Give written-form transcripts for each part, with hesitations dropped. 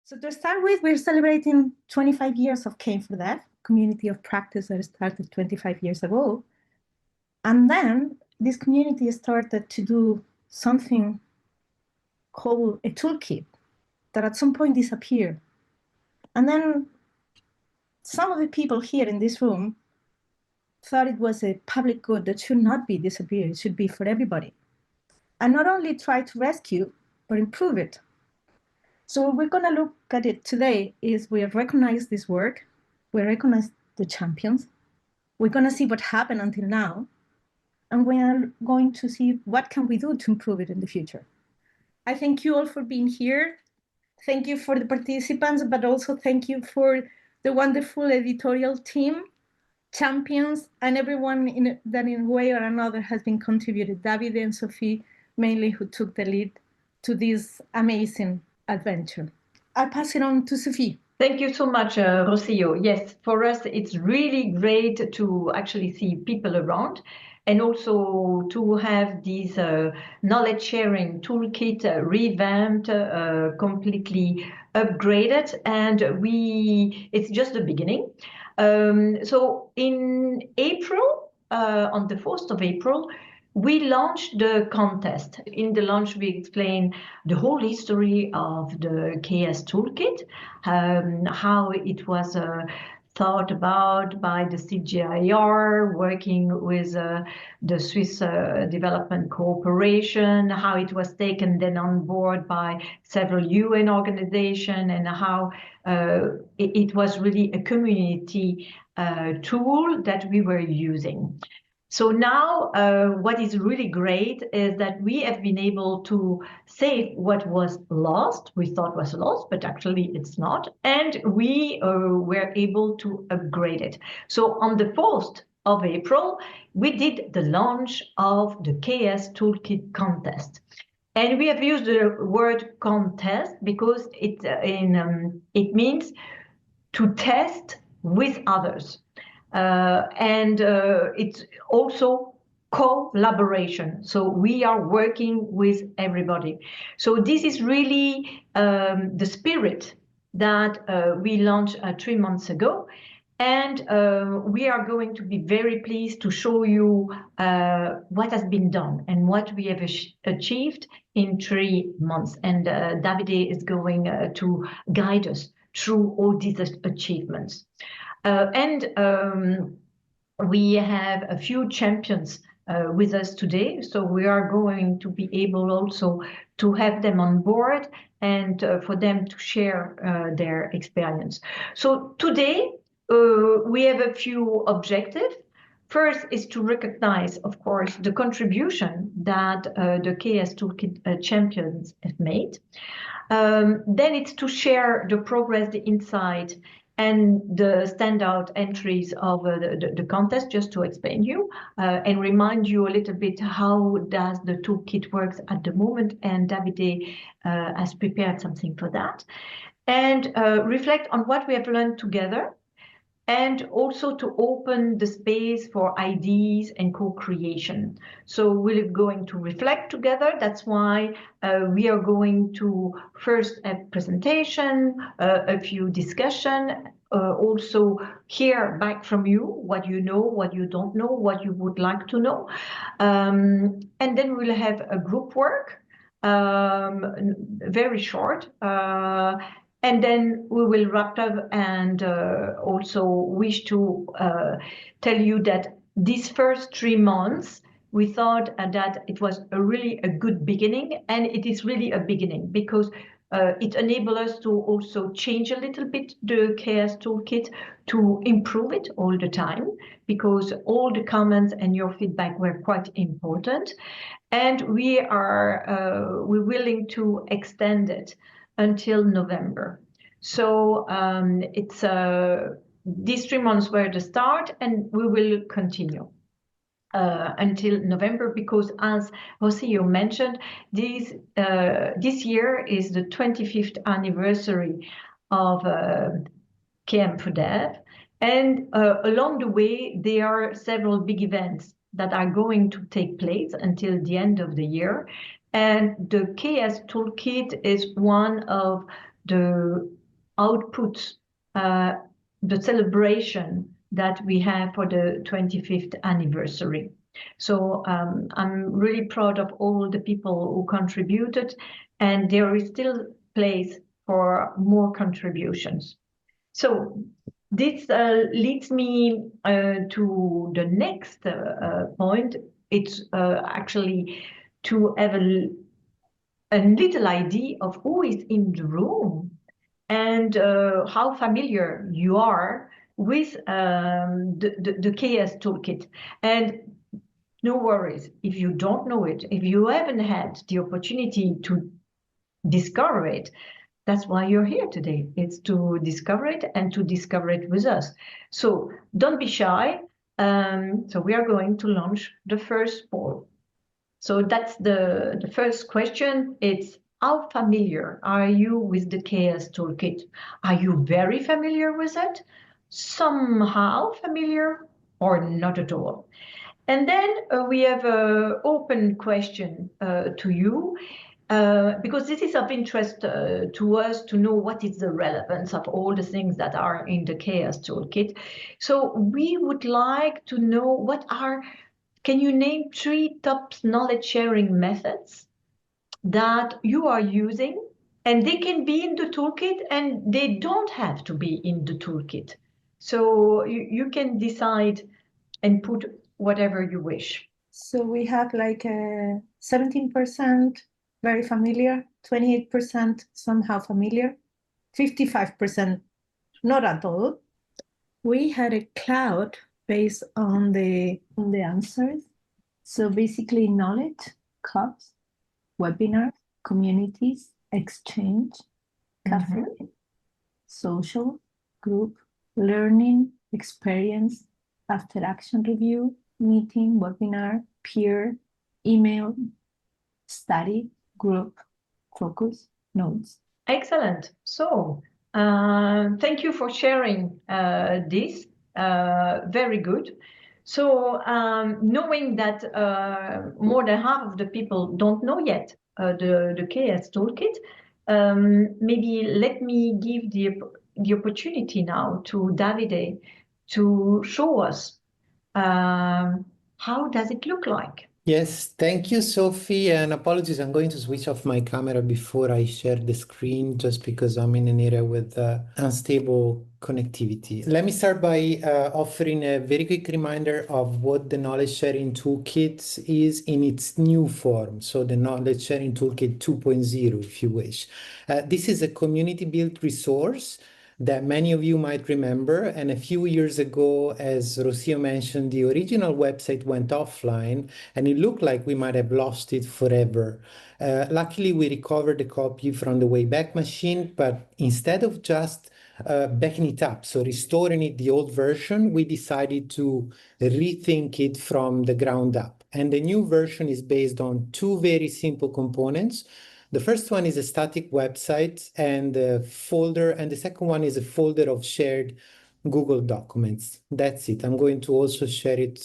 So to start with, we're celebrating 25 years of km4dev, community of practice that started 25 years ago. And then this community started to do something called a toolkit that at some point disappeared. And then some of the people here in this room thought it was a public good that should not be disappeared, it should be for everybody. And not only try to rescue, but improve it. So what we're gonna look at it today is we have recognized this work, we recognize the champions, we're gonna see what happened until now, and we are going to see what can we do to improve it in the future. I thank you all for being here. Thank you for the participants, but also thank you for the wonderful editorial team, champions, and everyone that in a way or another has been contributed. David and Sophie, mainly, who took the lead to this amazing adventure. I'll pass it on to Sophie. Thank you so much, Rocio. Yes, for us, it's really great to actually see people around and also to have this knowledge sharing toolkit revamped, completely upgraded, and it's just the beginning. So in April, on the 1st of April, we launched the contest. In the launch, we explained the whole history of the KS Toolkit, how it was thought about by the CGIAR, working with the Swiss Development Cooperation, how it was taken then on board by several UN organizations, and how it was really a community tool that we were using. So now what is really great is that we have been able to save what was lost, we thought was lost, but actually it's not. And we were able to upgrade it. So on the 1st of April, we did the launch of the KS Toolkit Contest. And we have used the word contest because it means to test with others. It's also collaboration. So we are working with everybody. So this is really the spirit that we launched 3 months ago. And we are going to be very pleased to show you what has been done and what we have achieved in 3 months. And Davide is going to guide us through all these achievements. We have a few champions with us today, so we are going to be able also to have them on board and for them to share their experience. So today we have a few objectives. First is to recognize, of course, the contribution that the KS Toolkit Champions have made. Then it's to share the progress, the insight, and the standout entries of the contest, just to explain you and remind you a little bit how does the toolkit works at the moment, and Davide has prepared something for that. And reflect on what we have learned together, and also to open the space for ideas and co-creation. So we're going to reflect together. That's why we are going to first have presentation, a few discussion, also hear back from you, what you know, what you don't know, what you would like to know. And then we'll have a group work, very short, and then we will wrap up, and also wish to tell you that these first 3 months, we thought that it was really a good beginning, and it is really a beginning because it enabled us to also change a little bit the KS Toolkit to improve it all the time, because all the comments and your feedback were quite important. And we're willing to extend it until November. So these 3 months were the start, and we will continue until November, because as Rocio mentioned, this year is the 25th anniversary of km4dev, and along the way there are several big events that are going to take place until the end of the year. And the KS Toolkit is one of the output, the celebration that we have for the 25th anniversary. So I'm really proud of all the people who contributed, and there is still place for more contributions. So this leads me to the next point. It's actually to have a little idea of who is in the room and how familiar you are with the KS Toolkit. And no worries, if you don't know it, if you haven't had the opportunity to discover it, that's why you're here today. It's to discover it and to discover it with us. So don't be shy. So we are going to launch the first poll. So that's the first question. It's how familiar are you with the KS Toolkit? Are you very familiar with it? Somehow familiar or not at all? And then we have an open question to you. Because this is of interest to us to know what is the relevance of all the things that are in the KS Toolkit. So we would like to know can you name 3 top knowledge sharing methods that you are using? And they can be in the toolkit and they don't have to be in the toolkit. So you can decide and put whatever you wish. So we have like 17% very familiar, 28% somehow familiar, 55% not at all. We had a cloud based on the answers. So basically knowledge, clubs, webinars, communities, exchange, cafe, social, group, learning, experience, after action review, meeting, webinar, peer, email, study, group, focus, notes. Excellent. So thank you for sharing this. Very good. So knowing that more than half of the people don't know yet the KS Toolkit, maybe let me give the opportunity now to Davide to show us how does it look like. Yes, thank you, Sophie, and apologies, I'm going to switch off my camera before I share the screen just because I'm in an area with unstable connectivity. Let me start by offering a very quick reminder of what the Knowledge Sharing Toolkit is in its new form. So the Knowledge Sharing Toolkit 2.0, if you wish. This is a community-built resource that many of you might remember. And a few years ago, as Rocio mentioned, the original website went offline and it looked like we might have lost it forever. Luckily, we recovered the copy from the Wayback Machine, but instead of just backing it up, so restoring it, the old version, we decided to rethink it from the ground up. And the new version is based on 2 very simple components. The first one is a static website and a folder, and the second one is a folder of shared Google documents. That's it. I'm going to also share it,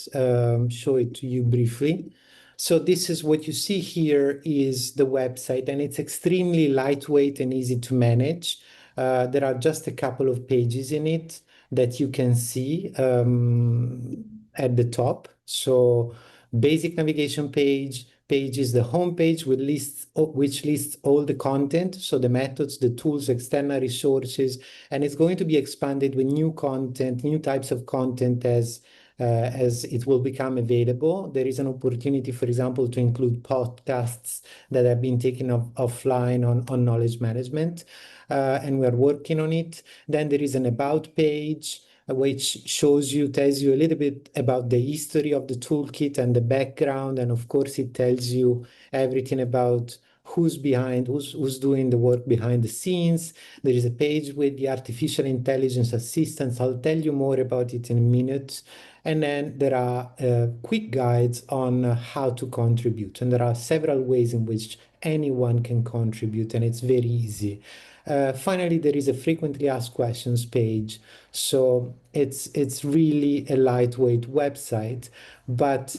show it to you briefly. So this is what you see here is the website, and it's extremely lightweight and easy to manage. There are just a couple of pages in it that you can see at the top. So basic navigation page is the home page which lists all the content, so the methods, the tools, external resources, and it's going to be expanded with new content, new types of content as it will become available. There is an opportunity, for example, to include podcasts that have been taken offline on knowledge management, and we're working on it. Then there is an about page, which tells you a little bit about the history of the toolkit and the background. And of course, it tells you everything about who's doing the work behind the scenes. There is a page with the artificial intelligence assistants. I'll tell you more about it in a minute. And then there are quick guides on how to contribute. And there are several ways in which anyone can contribute, and it's very easy. Finally, there is a frequently asked questions page. So it's really a lightweight website, but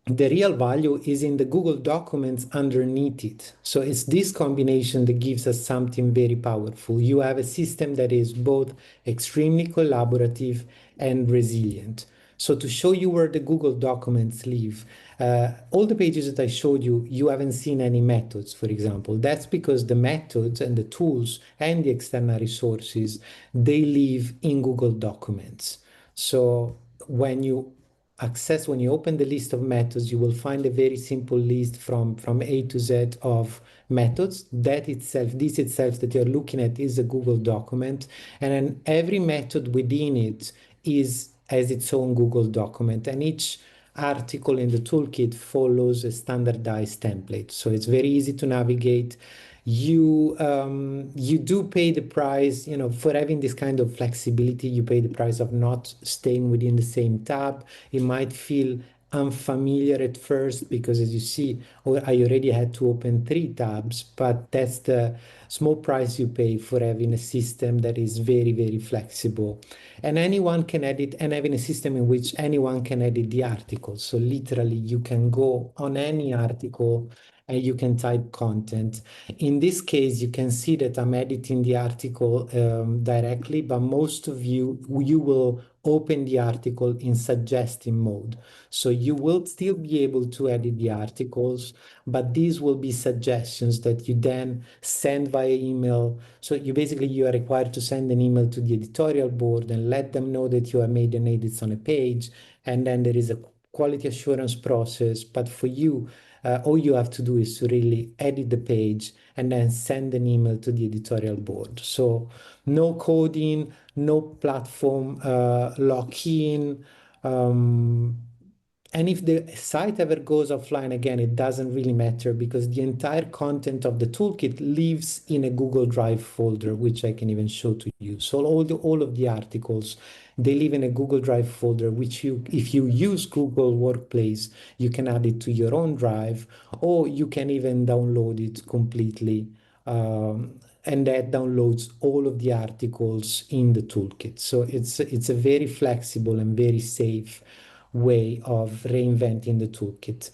the real value is in the Google Documents underneath it. So it's this combination that gives us something very powerful. You have a system that is both extremely collaborative and resilient. So to show you where the Google Documents live, all the pages that I showed you, you haven't seen any methods, for example. That's because the methods and the tools and the external resources, they live in Google Documents. So when you open the list of methods, you will find a very simple list from A to Z of methods. This itself that you're looking at is a Google document. And then every method within it has its own Google document. And each article in the toolkit follows a standardized template. So it's very easy to navigate. You do pay the price, for having this kind of flexibility. You pay the price of not staying within the same tab. It might feel unfamiliar at first because, as you see, I already had to open 3 tabs, but that's the small price you pay for having a system that is very, very flexible. And anyone can edit, and having a system in which anyone can edit the article. So literally, you can go on any article and you can type content. In this case, you can see that I'm editing the article directly, but most of you will open the article in suggesting mode. So you will still be able to edit the articles, but these will be suggestions that you then send via email. So you are required to send an email to the editorial board and let them know that you have made an edits on a page. And then there is a quality assurance process. But for you, all you have to do is to really edit the page and then send an email to the editorial board. So no coding, no platform lock-in. And if the site ever goes offline again, it doesn't really matter because the entire content of the toolkit lives in a Google Drive folder, which I can even show to you. So all of the articles, they live in a Google Drive folder, which if you use Google Workplace, you can add it to your own drive, or you can even download it completely. And that downloads all of the articles in the toolkit. So it's a very flexible and very safe way of reinventing the toolkit.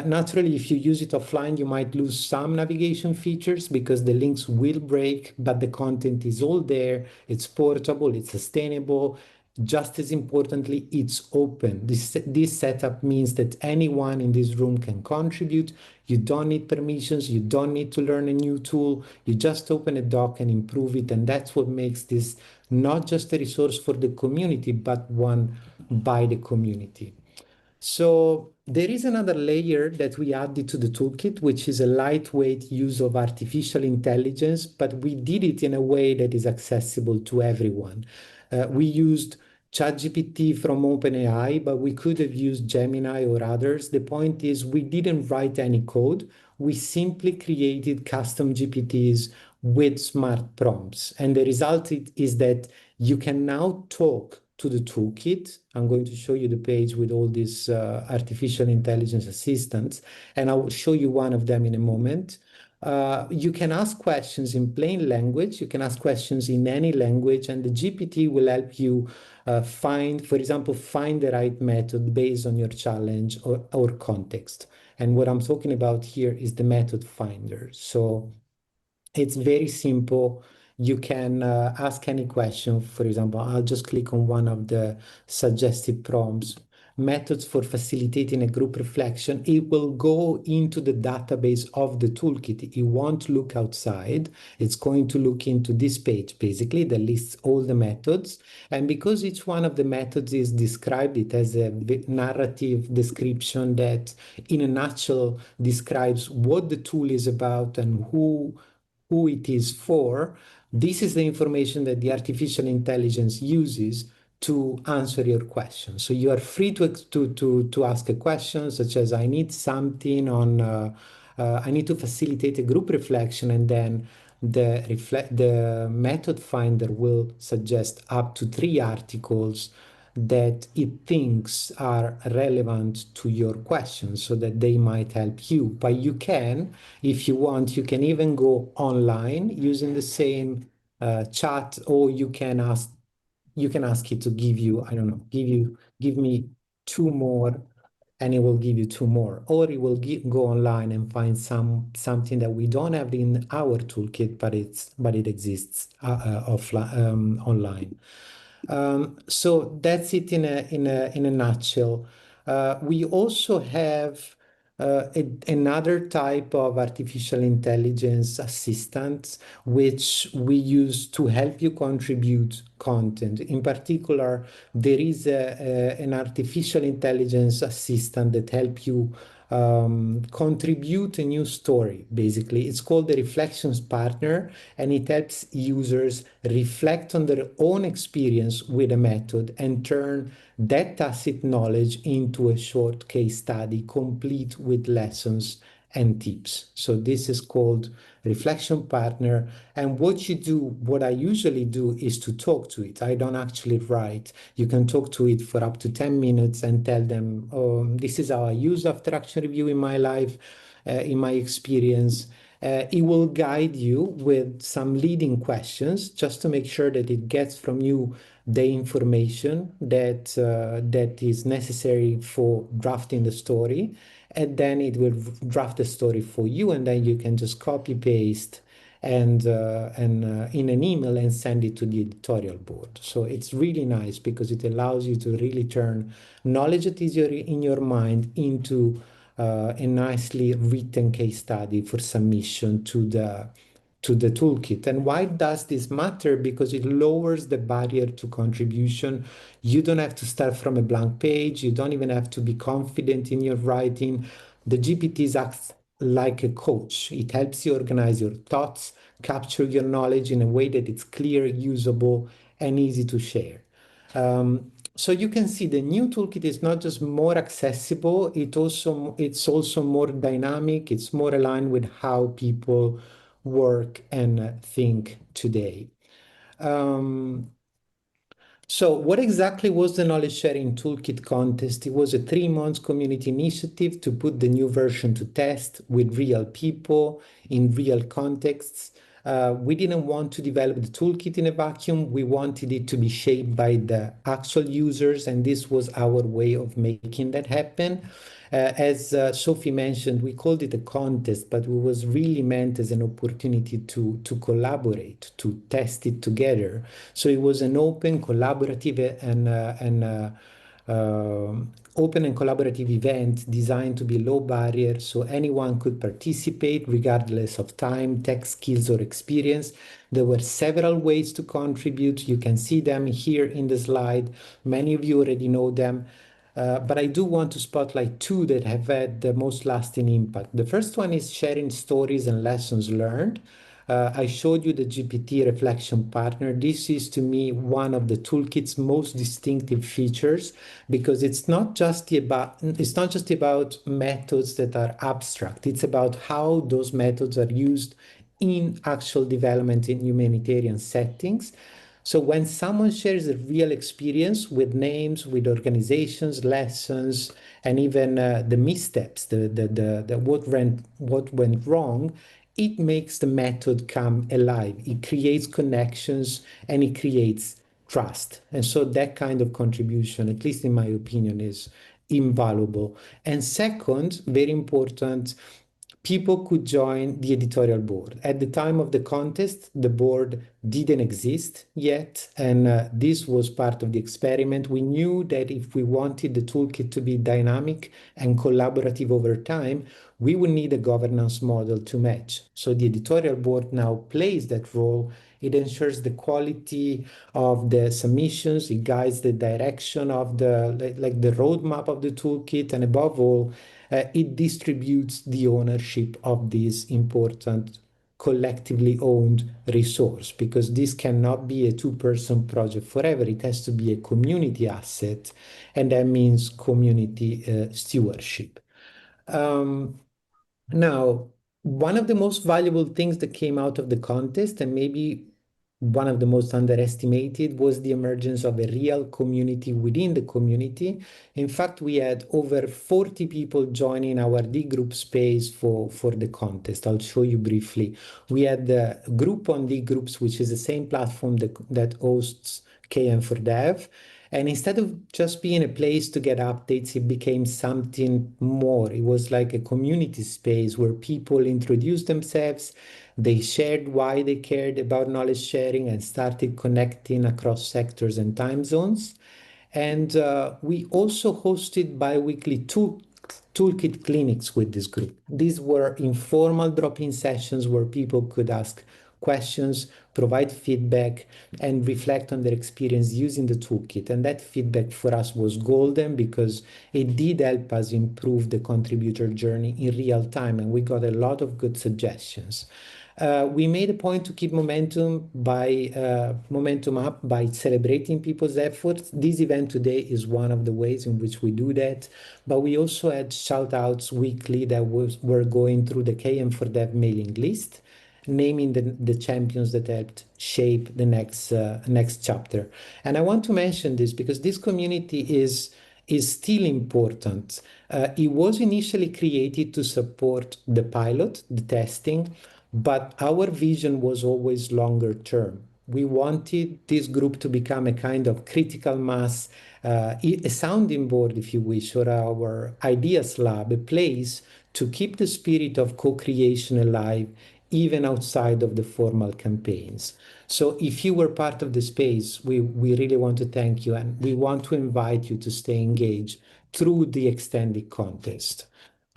Naturally, if you use it offline, you might lose some navigation features because the links will break, but the content is all there. It's portable, it's sustainable. Just as importantly, it's open. This setup means that anyone in this room can contribute. You don't need permissions. You don't need to learn a new tool. You just open a doc and improve it. And that's what makes this not just a resource for the community, but one by the community. So there is another layer that we added to the toolkit, which is a lightweight use of artificial intelligence, but we did it in a way that is accessible to everyone. We used ChatGPT from OpenAI, but we could have used Gemini or others. The point is we didn't write any code. We simply created custom GPTs with smart prompts. And the result is that you can now talk to the toolkit. I'm going to show you the page with all these artificial intelligence assistants, and I will show you one of them in a moment. You can ask questions in plain language. You can ask questions in any language, and the GPT will help you for example, find the right method based on your challenge or context. And what I'm talking about here is the method finder. So it's very simple. You can ask any question. For example, I'll just click on one of the suggested prompts. Methods for facilitating a group reflection. It will go into the database of the toolkit. It won't look outside. It's going to look into this page, basically, that lists all the methods. And because each one of the methods is described, it has a narrative description that, in a nutshell, describes what the tool is about and who it is for. This is the information that the artificial intelligence uses to answer your question. So you are free to ask a question such as, I need something on, I need to facilitate a group reflection, and then the method finder will suggest up to 3 articles that it thinks are relevant to your question so that they might help you. But you can, if you want, you can even go online using the same chat, or you can ask it to give you, I don't know, give me 2 more and it will give you two more, or it will go online and find something that we don't have in our toolkit, but it exists online. So that's it in a nutshell. We also have another type of artificial intelligence assistant, which we use to help you contribute content. In particular, there is an artificial intelligence assistant that helps you contribute a new story. Basically, it's called the Reflections Partner, and it helps users reflect on their own experience with a method and turn that tacit knowledge into a short case study complete with lessons and tips. So this is called Reflection Partner. And what I usually do is to talk to it. I don't actually write. You can talk to it for up to 10 minutes and tell them, oh, this is how I use after action review in my life, in my experience. It will guide you with some leading questions just to make sure that it gets from you the information that is necessary for drafting the story, and then it will draft the story for you, and then you can just copy paste and in an email and send it to the editorial board. So it's really nice because it allows you to really turn knowledge that is in your mind into a nicely written case study for submission to the toolkit. And why does this matter? Because it lowers the barrier to contribution. You don't have to start from a blank page. You don't even have to be confident in your writing. The GPTs act like a coach. It helps you organize your thoughts, capture your knowledge in a way that it's clear, usable, and easy to share. So you can see the new toolkit is not just more accessible, it's also more dynamic, it's more aligned with how people work and think today. So what exactly was the Knowledge Sharing Toolkit Contest? It was a 3-month community initiative to put the new version to test with real people in real contexts. We didn't want to develop the toolkit in a vacuum. We wanted it to be shaped by the actual users, and this was our way of making that happen. As Sophie mentioned, we called it a contest, but it was really meant as an opportunity to collaborate, to test it together. So it was an open, collaborative, open and collaborative event designed to be low barrier so anyone could participate regardless of time, tech skills, or experience. There were several ways to contribute. You can see them here in the slide. Many of you already know them. But I do want to spotlight two that have had the most lasting impact. The first one is sharing stories and lessons learned. I showed you the GPT reflection partner. This is to me one of the toolkit's most distinctive features because it's not just about methods that are abstract. It's about how those methods are used in actual development in humanitarian settings. So when someone shares a real experience with names, with organizations, lessons, and even the missteps, the what went wrong, it makes the method come alive. It creates connections and it creates trust. And so that kind of contribution, at least in my opinion, is invaluable. And second, very important, people could join the editorial board. At the time of the contest, the board didn't exist yet, and this was part of the experiment. We knew that if we wanted the toolkit to be dynamic and collaborative over time, we would need a governance model to match. So the editorial board now plays that role. It ensures the quality of the submissions, it guides the direction of the roadmap of the toolkit, and above all, it distributes the ownership of this important collectively owned resource, because this cannot be a two-person project forever. It has to be a community asset, and that means community stewardship. Now, one of the most valuable things that came out of the contest, and maybe one of the most underestimated, was the emergence of a real community within the community. In fact, we had over 40 people joining our D group space for the contest. I'll show you briefly. We had the group on D groups, which is the same platform that hosts KM4dev. And instead of just being a place to get updates, it became something more. It was like a community space where people introduced themselves, they shared why they cared about knowledge sharing and started connecting across sectors and time zones. And we also hosted bi-weekly toolkit clinics with this group. These were informal drop-in sessions where people could ask questions, provide feedback, and reflect on their experience using the toolkit. And that feedback for us was golden because it did help us improve the contributor journey in real time, and we got a lot of good suggestions. We made a point to keep momentum up by celebrating people's efforts. This event today is one of the ways in which we do that, but we also had shout outs weekly that were going through the km4dev mailing list, naming the champions that helped shape the next chapter. And I want to mention this because this community is still important. It was initially created to support the pilot, the testing, but our vision was always longer term. We wanted this group to become a kind of critical mass, a sounding board, if you wish, or our ideas lab, a place to keep the spirit of co-creation alive, even outside of the formal campaigns. So if you were part of the space, we really want to thank you, and we want to invite you to stay engaged through the extended contest.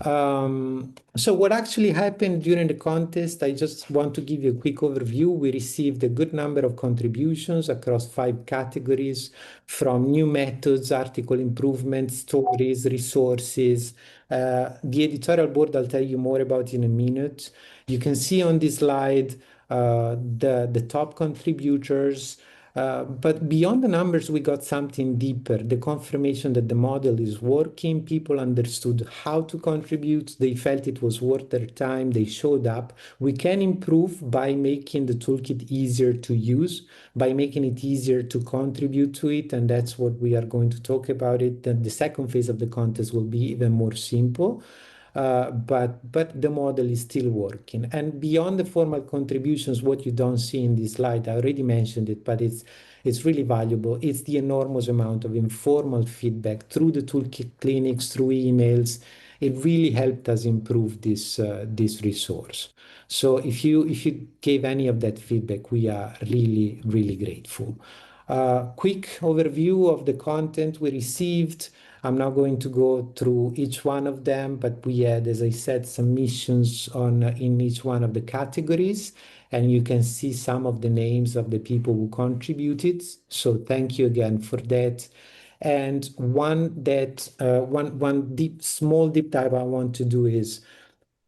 So what actually happened during the contest, I just want to give you a quick overview. We received a good number of contributions across 5 categories, from new methods, article improvements, stories, resources. The editorial board, I'll tell you more about in a minute. You can see on this slide the top contributors. But beyond the numbers, we got something deeper, the confirmation that the model is working. People understood how to contribute. They felt it was worth their time. They showed up. We can improve by making the toolkit easier to use, by making it easier to contribute to it. And that's what we are going to talk about it. Then the second phase of the contest will be even more simple. But the model is still working. And beyond the formal contributions, what you don't see in this slide, I already mentioned it, but it's really valuable. It's the enormous amount of informal feedback through the toolkit clinics, through emails. It really helped us improve this resource. So if you gave any of that feedback, we are really, really grateful. Quick overview of the content we received. I'm not going to go through each one of them, but we had, as I said, submissions in each one of the categories, and you can see some of the names of the people who contributed. So thank you again for that. And one small deep dive I want to do is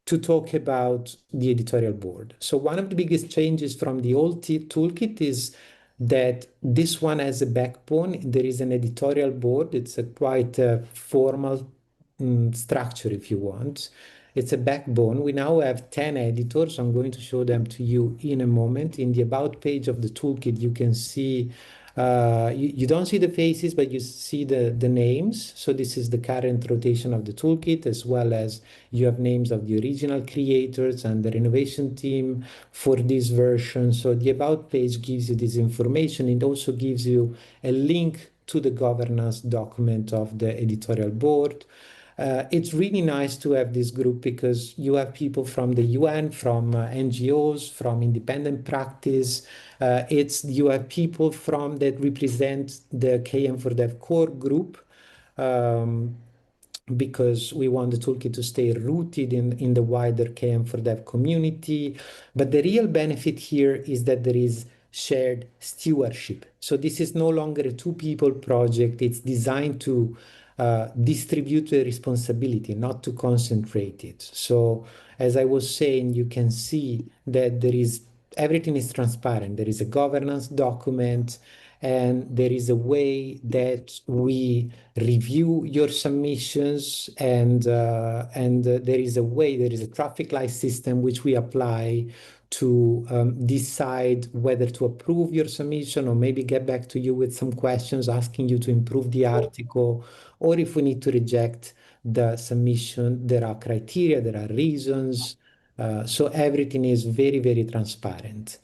to talk about the editorial board. So one of the biggest changes from the old toolkit is that this one has a backbone. There is an editorial board. It's a quite formal structure, if you want. It's a backbone. We now have 10 editors. I'm going to show them to you in a moment. In the about page of the toolkit, you can see, you don't see the faces, but you see the names. So this is the current rotation of the toolkit, as well as you have names of the original creators and the renovation team for this version. So the about page gives you this information. It also gives you a link to the governance document of the editorial board. It's really nice to have this group because you have people from the UN, from NGOs, from independent practice. You have people that represent the km4dev core group, because we want the toolkit to stay rooted in the wider km4dev community. But the real benefit here is that there is shared stewardship. So this is no longer a 2-people project. It's designed to distribute the responsibility, not to concentrate it. So as I was saying, you can see that everything is transparent. There is a governance document, and there is a way that we review your submissions, and there is a traffic light system which we apply to decide whether to approve your submission or maybe get back to you with some questions asking you to improve the article, or if we need to reject the submission, there are criteria, there are reasons. So everything is very, very transparent.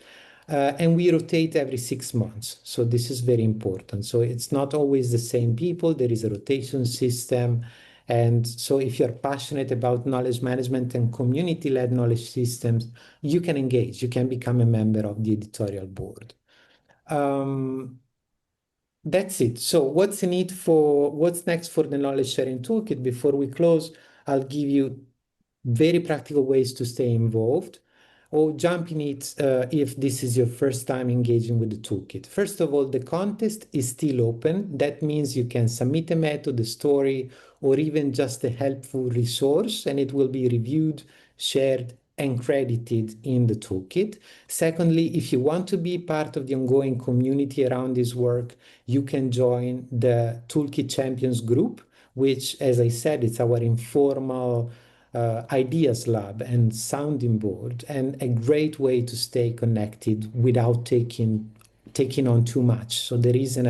And we rotate every 6 months. So this is very important. So it's not always the same people. There is a rotation system. And so if you're passionate about knowledge management and community-led knowledge systems, you can engage. You can become a member of the editorial board. That's it. So what's next for the knowledge sharing toolkit? Before we close, I'll give you very practical ways to stay involved or jump in it if this is your first time engaging with the toolkit. First of all, the contest is still open. That means you can submit a method, a story, or even just a helpful resource, and it will be reviewed, shared, and credited in the toolkit. Secondly, if you want to be part of the ongoing community around this work, you can join the Toolkit Champions group, which, as I said, it's our informal ideas lab and sounding board, and a great way to stay connected without taking on too much. So there isn't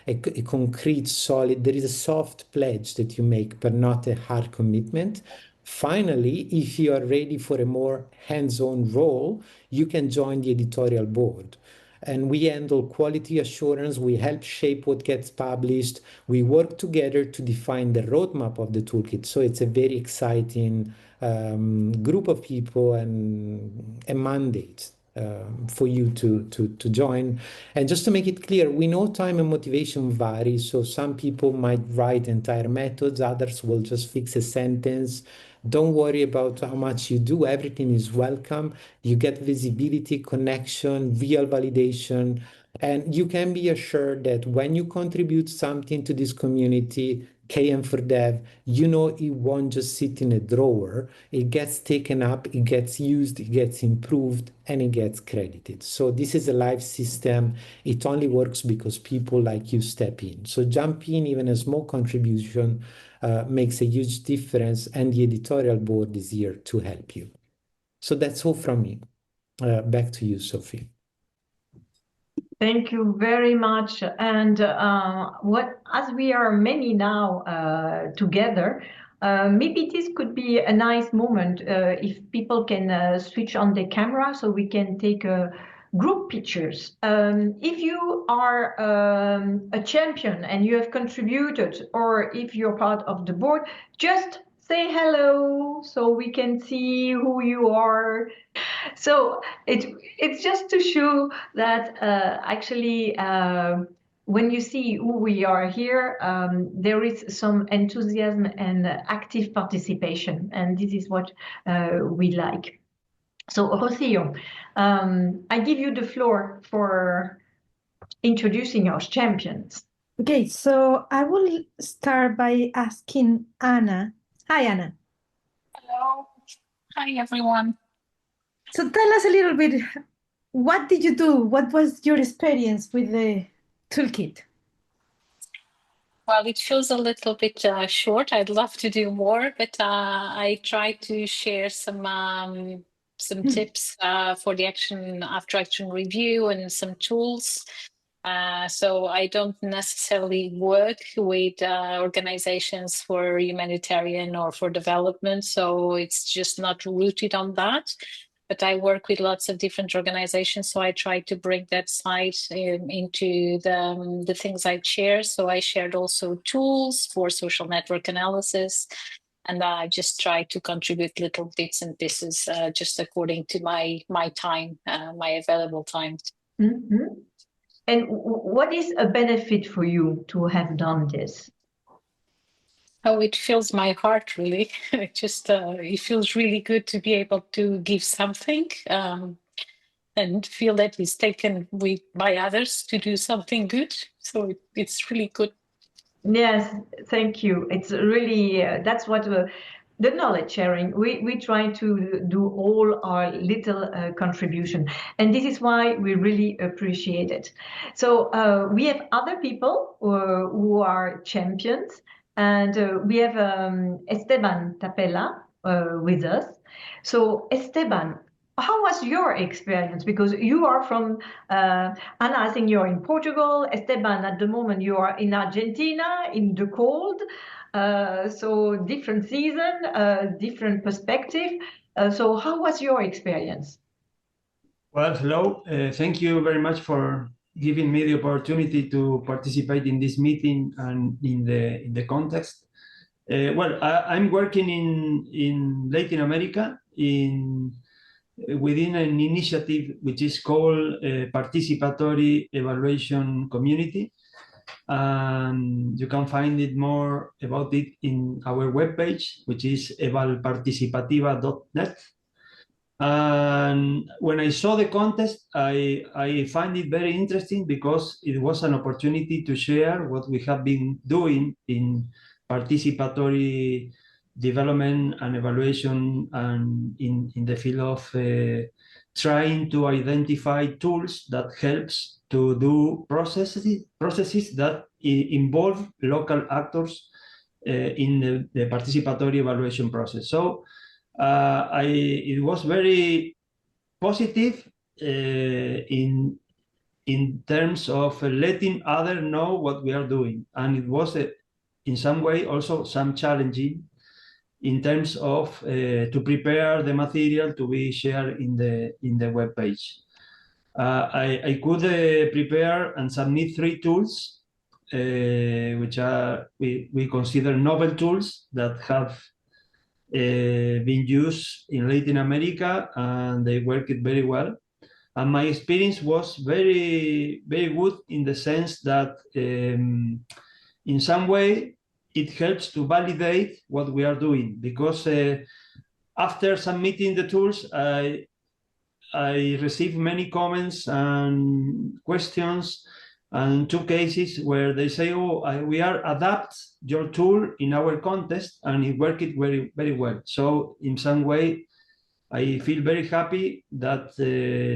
a concrete, solid, there is a soft pledge that you make, but not a hard commitment. Finally, if you are ready for a more hands-on role, you can join the editorial board. And we handle quality assurance, we help shape what gets published, we work together to define the roadmap of the toolkit. So it's a very exciting group of people and a mandate for you to join. And just to make it clear, we know time and motivation vary. So some people might write entire methods, others will just fix a sentence. Don't worry about how much you do. Everything is welcome. You get visibility, connection, real validation. And you can be assured that when you contribute something to this community, km4dev, you know it won't just sit in a drawer. It gets taken up, it gets used, it gets improved, and it gets credited. So this is a live system. It only works because people like you step in. So jump in, even a small contribution makes a huge difference, and the editorial board is here to help you. So that's all from me. Back to you, Sophie. Thank you very much. And as we are many now together, maybe this could be a nice moment if people can switch on the camera so we can take group pictures. If you are a champion and you have contributed, or if you're part of the board, just say hello so we can see who you are. So it's just to show that actually when you see who we are here, there is some enthusiasm and active participation, and this is what we like. So Rocio, I give you the floor for introducing our champions. Okay, so I will start by asking Anna. Hi, Anna. Hello. Hi, everyone. So tell us a little bit, what did you do? What was your experience with the toolkit? Well, it feels a little bit short. I'd love to do more, but I try to share some tips for the after action review and some tools. So I don't necessarily work with organizations for humanitarian or for development, so it's just not rooted on that. But I work with lots of different organizations, so I try to bring that side into the things I share. So I shared also tools for social network analysis, and I just try to contribute little bits and pieces just according to my time, my available time. Mm-hmm. And what is a benefit for you to have done this? Oh, it fills my heart, really. It feels really good to be able to give something and feel that it's taken by others to do something good. So it's really good. Yes, thank you. It's really, that's what the knowledge sharing, we try to do all our little contribution. And this is why we really appreciate it. So we have other people who are champions. And we have Esteban Tapella with us. So Esteban, how was your experience? Because you are from, Anna, I think you're in Portugal. Esteban, at the moment, you are in Argentina, in the cold. So different season, different perspective. So how was your experience? Well, hello. Thank you very much for giving me the opportunity to participate in this meeting and in the context. Well, I'm working in Latin America within an initiative which is called Participatory Evaluation Community. And you can find it more about it in our webpage, which is evalparticipativa.net. And when I saw the contest, I find it very interesting because it was an opportunity to share what we have been doing in participatory development and evaluation and in the field of trying to identify tools that helps to do processes that involve local actors in the participatory evaluation process. So it was very positive in terms of letting others know what we are doing, and it was in some way also some challenging in terms of to prepare the material to be shared in the web page. I could prepare and submit 3 tools, which are we consider novel tools that have been used in Latin America, and they worked very well. And my experience was very, very good in the sense that in some way it helps to validate what we are doing, because after submitting the tools, I received many comments and questions, and 2 cases where they say, oh, we are adapt your tool in our contest, and it worked very, very well. So in some way, I feel very happy that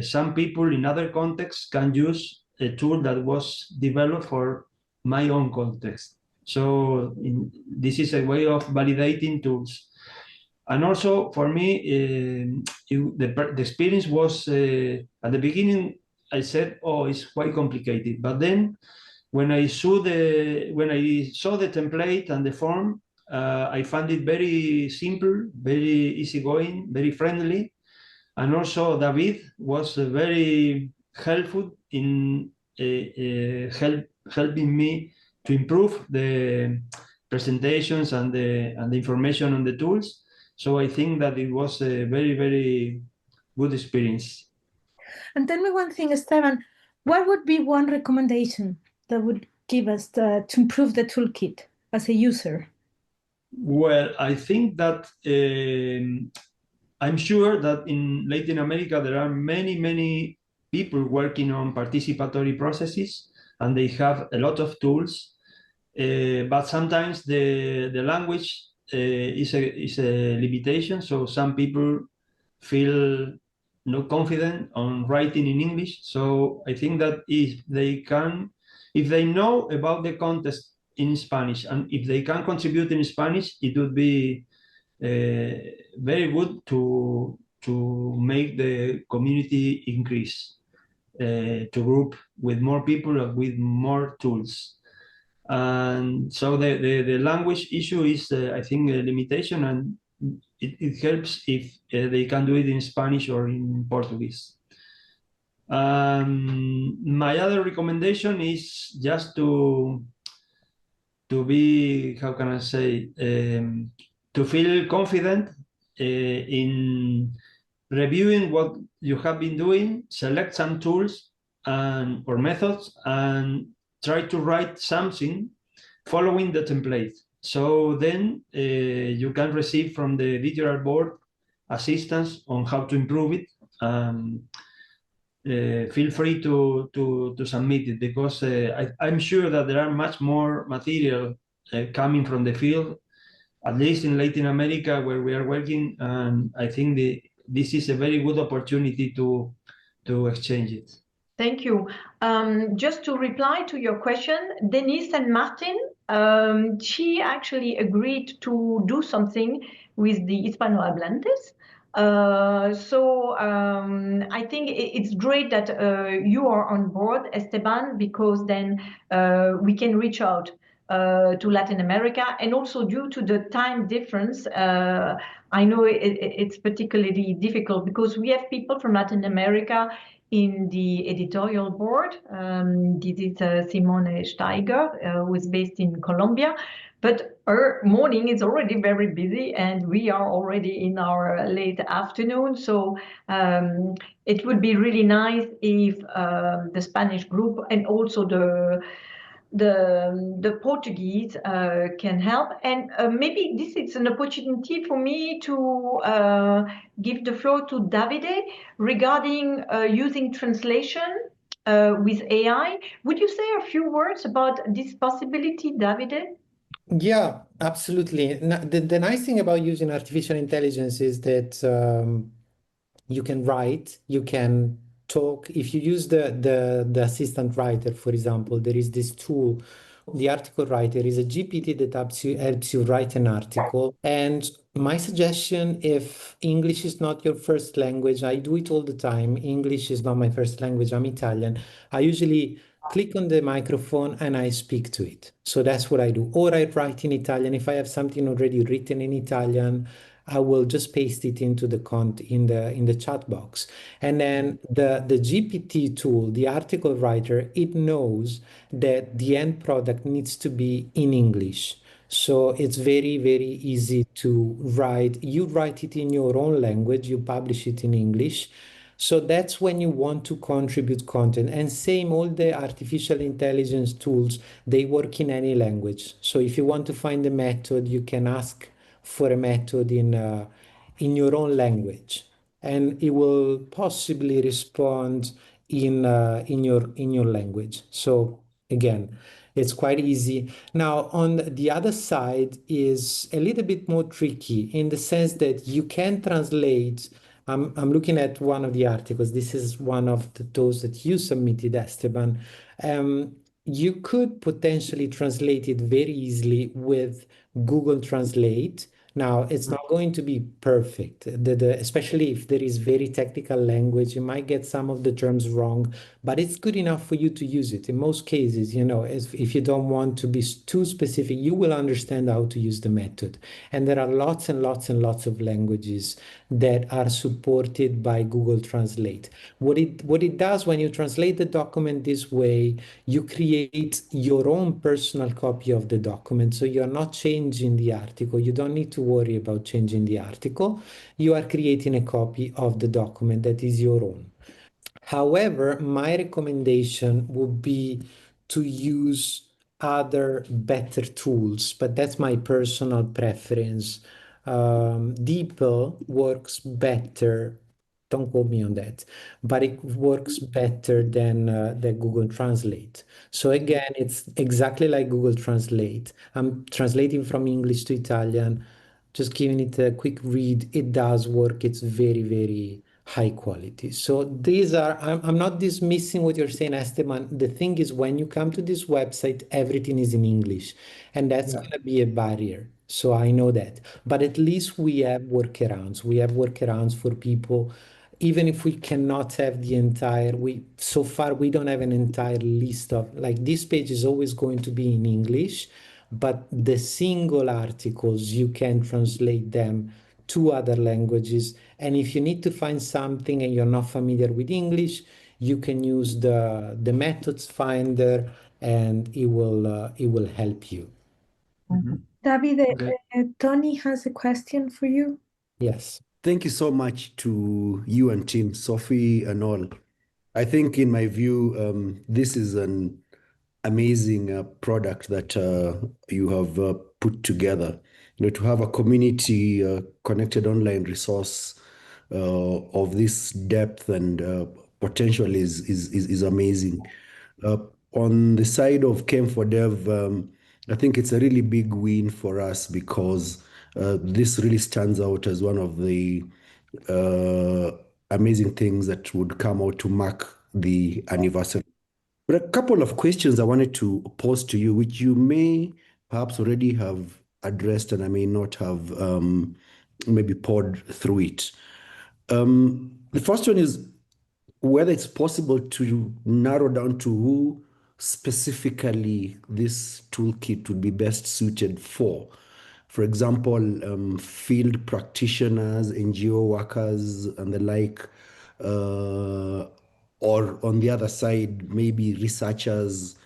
some people in other contexts can use a tool that was developed for my own context. So this is a way of validating tools. And also for me, the experience was at the beginning, I said, oh, it's quite complicated. But then when I saw the template and the form, I found it very simple, very easygoing, very friendly. And also David was very helpful in helping me to improve the presentations and the information on the tools. So I think that it was a very, very good experience. And tell me one thing, Esteban, what would be one recommendation that would give us to improve the toolkit as a user? Well, I think that I'm sure that in Latin America there are many, many people working on participatory processes, and they have a lot of tools. But sometimes the language is a limitation. So some people feel not confident on writing in English. So I think that if they know about the contest in Spanish, and if they can contribute in Spanish, it would be very good to make the community increase, to group with more people and with more tools. And so the language issue is, I think, a limitation, and it helps if they can do it in Spanish or in Portuguese. My other recommendation is just to be, how can I say, to feel confident in reviewing what you have been doing, select some tools or methods, and try to write something following the template. So then you can receive from the Editorial Board assistance on how to improve it. Feel free to submit it, because I'm sure that there are much more material coming from the field, at least in Latin America where we are working, and I think this is a very good opportunity to exchange it. Thank you. Just to reply to your question, Denise and Martin, she actually agreed to do something with the Hispanohablantes. So I think it's great that you are on board, Esteban, because then we can reach out to Latin America, and also due to the time difference. I know it's particularly difficult because we have people from Latin America in the editorial board. This is Simone Steiger, who is based in Colombia. But our morning is already very busy, and we are already in our late afternoon. So it would be really nice if the Spanish group and also the Portuguese can help. And maybe this is an opportunity for me to give the floor to Davide regarding using translation with AI. Would you say a few words about this possibility, Davide? Yeah, absolutely. The nice thing about using artificial intelligence is that you can write, you can talk. If you use the assistant writer, for example, there is this tool. The article writer is a GPT that helps you write an article. And my suggestion, if English is not your first language, I do it all the time. English is not my first language, I'm Italian. I usually click on the microphone and I speak to it. So that's what I do. Or I write in Italian. If I have something already written in Italian, I will just paste it into the in the chat box. And then the GPT tool, the article writer, it knows that the end product needs to be in English. So it's very, very easy to write. You write it in your own language, you publish it in English. So that's when you want to contribute content. And same, all the artificial intelligence tools, they work in any language. So if you want to find a method, you can ask for a method in your own language, and it will possibly respond in your language. So again, it's quite easy. Now, on the other side is a little bit more tricky in the sense that you can translate. I'm looking at one of the articles. This is one of those that you submitted, Esteban. You could potentially translate it very easily with Google Translate. Now, it's not going to be perfect, especially if there is very technical language. You might get some of the terms wrong, but it's good enough for you to use it. In most cases, if you don't want to be too specific, you will understand how to use the method. And there are lots and lots and lots of languages that are supported by Google Translate. What it does when you translate the document this way, you create your own personal copy of the document. So you're not changing the article. You don't need to worry about changing the article. You are creating a copy of the document that is your own. However, my recommendation would be to use other better tools, but that's my personal preference. DeepL works better. Don't quote me on that, but it works better than Google Translate. So again, it's exactly like Google Translate. I'm translating from English to Italian, just giving it a quick read. It does work. It's very, very high quality. So I'm not dismissing what you're saying, Esteban. The thing is, when you come to this website, everything is in English, and that's going to be a barrier. So I know that, but at least we have workarounds. We have workarounds for people, even if we cannot have so far we don't have an entire list of, like, this page is always going to be in English, but the single articles, you can translate them to other languages. And if you need to find something and you're not familiar with English, you can use the methods finder, and it will help you. Davide, Tony has a question for you. Yes. Thank you so much to you and team, Sophie and all. I think, in my view, this is an amazing product that you have put together. To have a community connected online resource of this depth and potential is amazing. On the side of km4dev, I think it's a really big win for us because this really stands out as one of the amazing things that would come out to mark the anniversary. But a couple of questions I wanted to pose to you, which you may perhaps already have addressed, and I may not have maybe poured through it. The first one is whether it's possible to narrow down to who specifically this toolkit would be best suited for. For example, field practitioners, NGO workers, and the like, or on the other side, maybe researchers,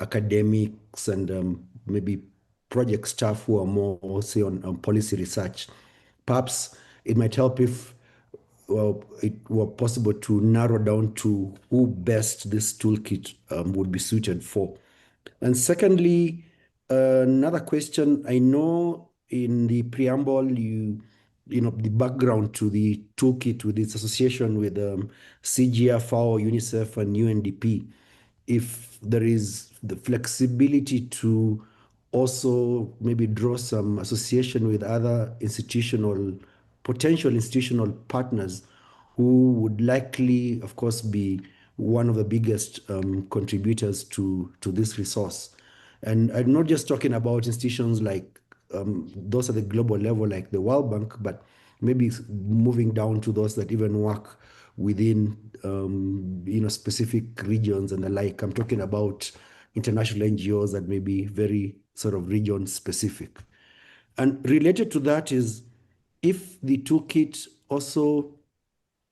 academics, and maybe project staff who are more, say, on policy research. Perhaps it might help if it were possible to narrow down to who best this toolkit would be suited for. And secondly, another question, I know in the preamble, the background to the toolkit with its association with CGF, FAO, UNICEF, and UNDP, if there is the flexibility to also maybe draw some association with other potential institutional partners who would likely, of course, be one of the biggest contributors to this resource. And I'm not just talking about institutions like those at the global level, like the World Bank, but maybe moving down to those that even work within specific regions and the like. I'm talking about international NGOs that may be very sort of region specific. And related to that is if the toolkit also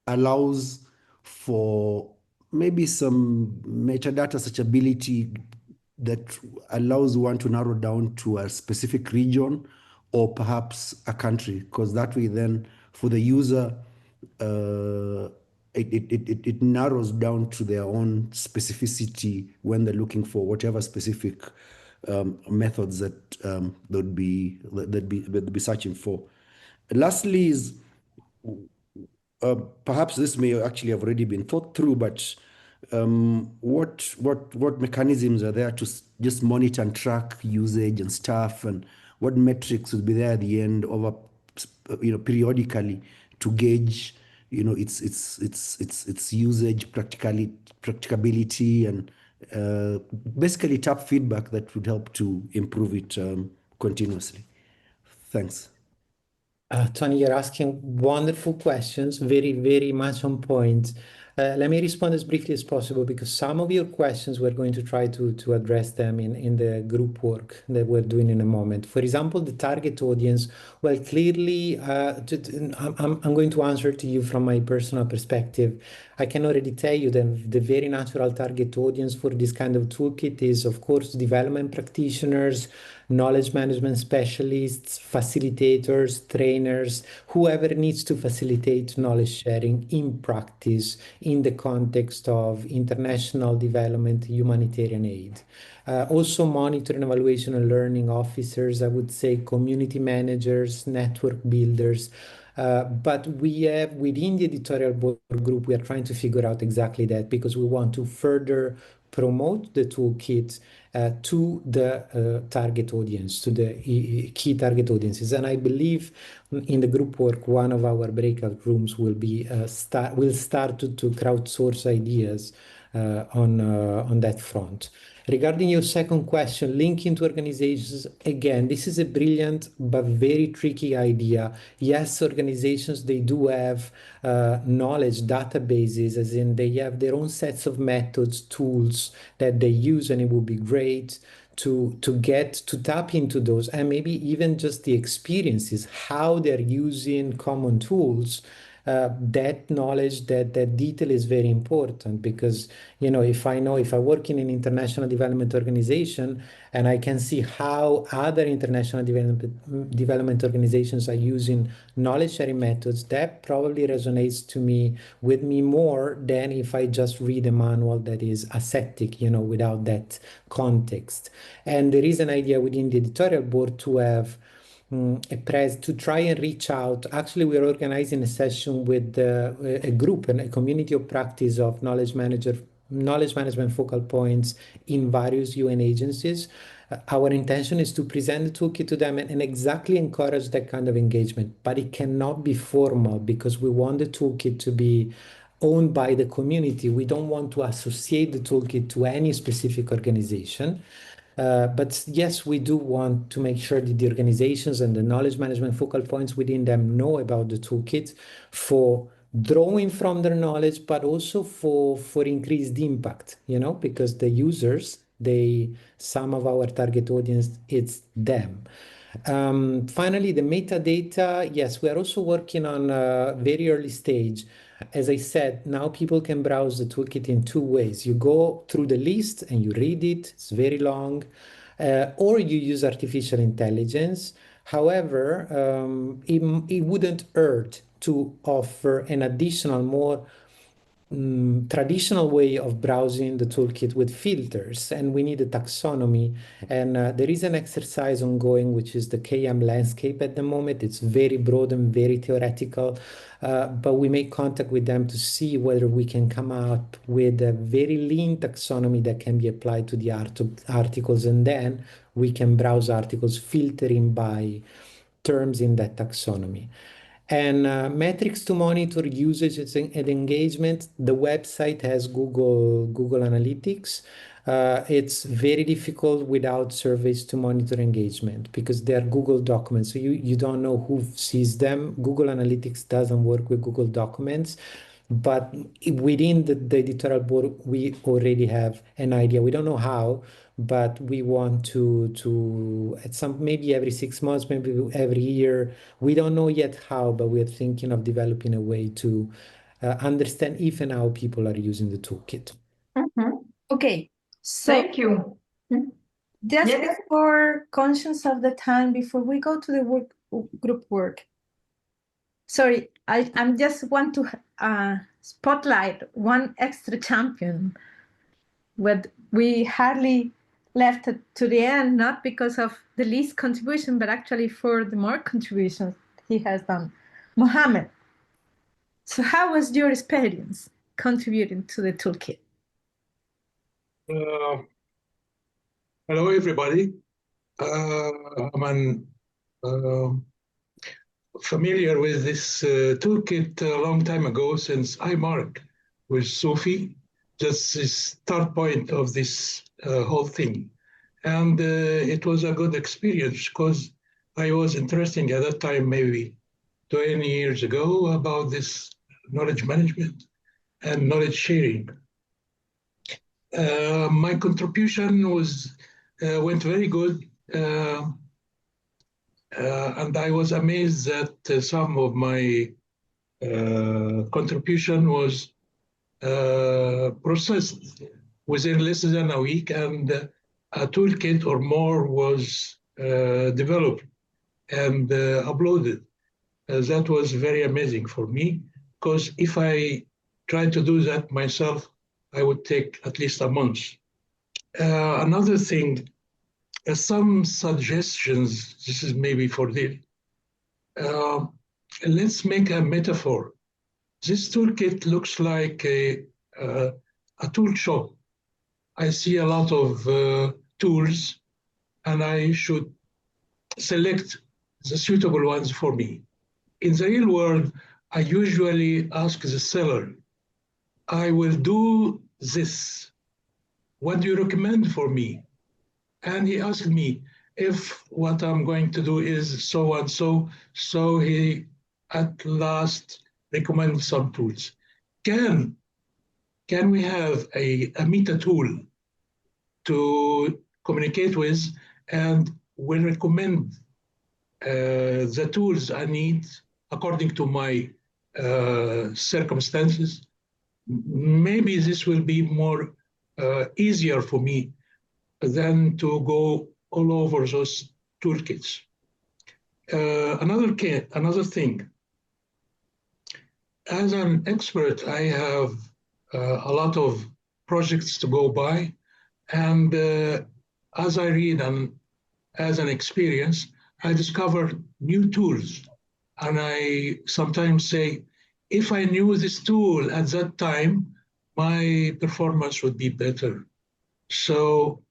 allows for maybe some metadata searchability that allows one to narrow down to a specific region or perhaps a country, because that way then for the user, it narrows down to their own specificity when they're looking for whatever specific methods that they'd be searching for. Lastly is perhaps this may actually have already been thought through, but what mechanisms are there to just monitor and track usage and stuff, and what metrics will be there at the end over periodically to gauge its usage, practicability, and basically tap feedback that would help to improve it continuously. Thanks. Tony, you're asking wonderful questions, very, very much on point. Let me respond as briefly as possible because some of your questions we're going to try to address them in the group work that we're doing in a moment. For example, the target audience, well, clearly, I'm going to answer to you from my personal perspective. I can already tell you that the very natural target audience for this kind of toolkit is, of course, development practitioners, knowledge management specialists, facilitators, trainers, whoever needs to facilitate knowledge sharing in practice in the context of international development, humanitarian aid. Also monitor and evaluation and learning officers, I would say community managers, network builders. But we have within the editorial board group, we are trying to figure out exactly that because we want to further promote the toolkit to the target audience, to the key target audiences. And I believe in the group work, one of our breakout rooms will be will start to crowdsource ideas on that front. Regarding your second question, linking to organizations, again, this is a brilliant but very tricky idea. Yes, organizations, they do have knowledge databases, as in they have their own sets of methods, tools that they use, and it would be great to tap into those, and maybe even just the experiences, how they're using common tools. That knowledge, that detail is very important because, if I work in an international development organization and I can see how other international development organizations are using knowledge sharing methods, that probably resonates with me more than if I just read a manual that is ascetic, without that context. And there is an idea within the editorial board to have to try and reach out. Actually, we are organizing a session with a group and a community of practice of knowledge management focal points in various UN agencies. Our intention is to present the toolkit to them and exactly encourage that kind of engagement, but it cannot be formal because we want the toolkit to be owned by the community. We don't want to associate the toolkit to any specific organization. But yes, we do want to make sure that the organizations and the knowledge management focal points within them know about the toolkit for drawing from their knowledge, but also for increased impact, because the users, some of our target audience, it's them. Finally, the metadata, yes, we are also working on a very early stage. As I said, now people can browse the toolkit in two ways. You go through the list and you read it, it's very long, or you use artificial intelligence. However, it wouldn't hurt to offer an additional, more traditional way of browsing the toolkit with filters, and we need a taxonomy. And there is an exercise ongoing, which is the KM landscape at the moment. It's very broad and very theoretical, but we make contact with them to see whether we can come up with a very lean taxonomy that can be applied to the articles, and then we can browse articles filtering by terms in that taxonomy. And metrics to monitor usage and engagement. The website has Google Analytics. It's very difficult without surveys to monitor engagement because they're Google documents. So you don't know who sees them. Google Analytics doesn't work with Google documents. But within the editorial board, we already have an idea. We don't know how, but we want to at some, maybe every 6 months, maybe every year. We don't know yet how, but we're thinking of developing a way to understand if and how people are using the toolkit. Okay, so Thank you. just Yes. for conscious of the time, before we go to the group work, sorry, I just want to spotlight one extra champion. But we hardly left it to the end, not because of the least contribution, but actually for the more contributions he has done. Mohammed, so how was your experience contributing to the toolkit? Hello, everybody. I'm familiar with this toolkit a long time ago, since I marked with Sophie, just the start point of this whole thing. And it was a good experience because I was interested at that time, maybe 20 years ago, about this knowledge management and knowledge sharing. My contribution went very good. And I was amazed that some of my contribution was processed within less than a week, and a toolkit or more was developed and uploaded. That was very amazing for me, because if I tried to do that myself, I would take at least a month. Another thing, some suggestions, this is maybe for Dil. Let's make a metaphor. This toolkit looks like a tool shop. I see a lot of tools, and I should select the suitable ones for me. In the real world, I usually ask the seller, I will do this. What do you recommend for me? And he asked me if what I'm going to do is so and so. So he at last recommended some tools. Can we have a meta tool to communicate with, and will recommend the tools I need according to my circumstances? Maybe this will be more easier for me than to go all over those toolkits. Another thing, as an expert, I have a lot of projects to go by, and as I read and as an experience, I discover new tools, and I sometimes say, if I knew this tool at that time, my performance would be better. So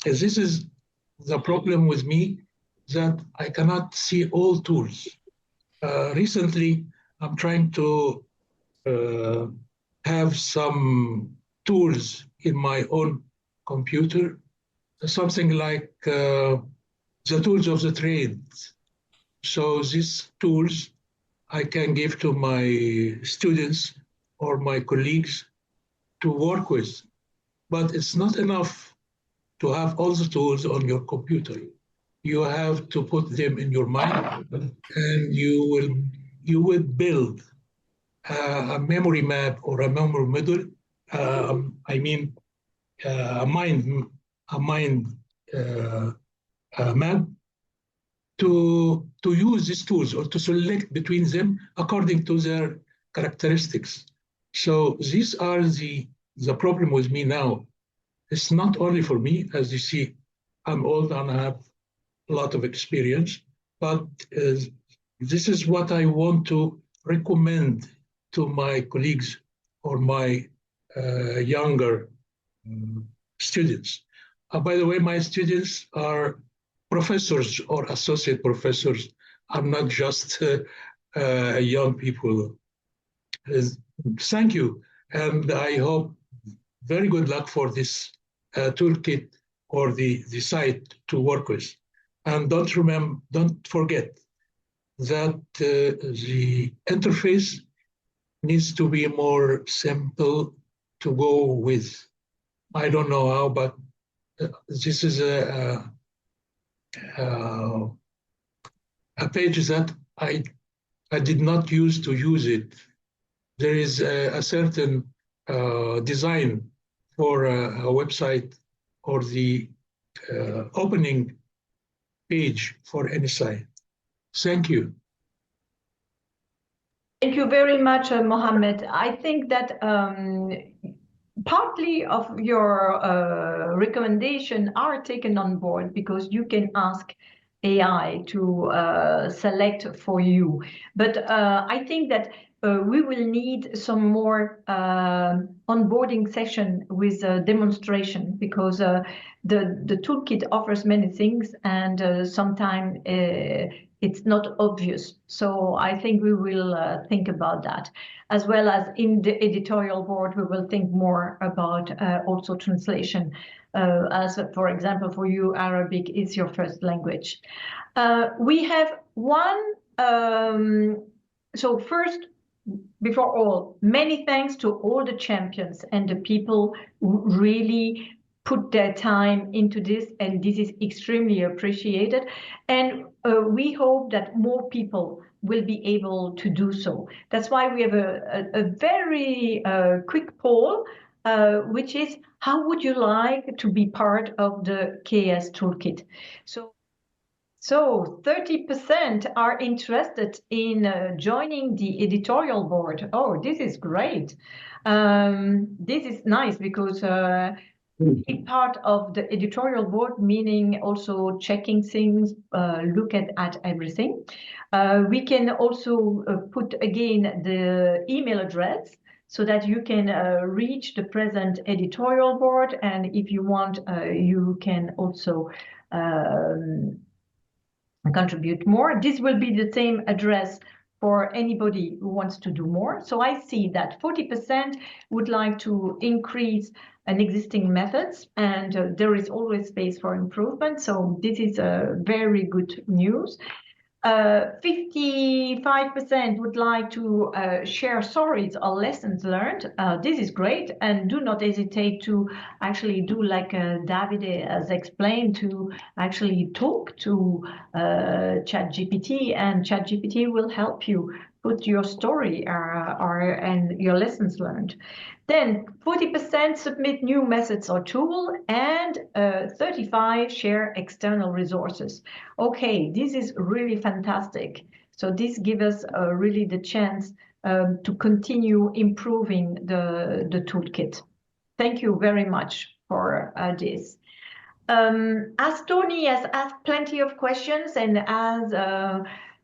this is the problem with me, that I cannot see all tools. Recently, I'm trying to have some tools in my own computer, something like the tools of the trade. So these tools I can give to my students or my colleagues to work with. But it's not enough to have all the tools on your computer. You have to put them in your mind, and you will build a memory map or a memory model. I mean, a mind map to use these tools or to select between them according to their characteristics. So these are the problem with me now. It's not only for me, as you see, I'm old and I have a lot of experience, but this is what I want to recommend to my colleagues or my younger students. By the way, my students are professors or associate professors. I'm not just young people. Thank you, and I hope very good luck for this toolkit or the site to work with. And don't forget that the interface needs to be more simple to go with. I don't know how, but this is a page that I did not use to use it. There is a certain design for a website or the opening page for any site. Thank you. Thank you very much, Mohammed. I think that partly of your recommendation are taken on board because you can ask AI to select for you. But I think that we will need some more onboarding session with demonstration because the toolkit offers many things and sometimes it's not obvious. So I think we will think about that. As well as in the editorial board, we will think more about also translation. As for example, for you, Arabic is your first language. We have one, so first, before all, many thanks to all the champions and the people who really put their time into this, and this is extremely appreciated. And we hope that more people will be able to do so. That's why we have a very quick poll, which is, how would you like to be part of the KS Toolkit? So 30% are interested in joining the editorial board. Oh, this is great. This is nice because be part of the editorial board, meaning also checking things, look at everything. We can also put again the email address so that you can reach the present editorial board. And if you want, you can also contribute more. This will be the same address for anybody who wants to do more. So I see that 40% would like to increase an existing methods, and there is always space for improvement. So this is very good news. 55% would like to share stories or lessons learned. This is great, and do not hesitate to actually do like Davide has explained, to actually talk to ChatGPT, and ChatGPT will help you put your story and your lessons learned. Then 40% submit new methods or tool, and 35 share external resources. Okay, this is really fantastic. So this gives us really the chance to continue improving the toolkit. Thank you very much for this. As Tony has asked plenty of questions, and as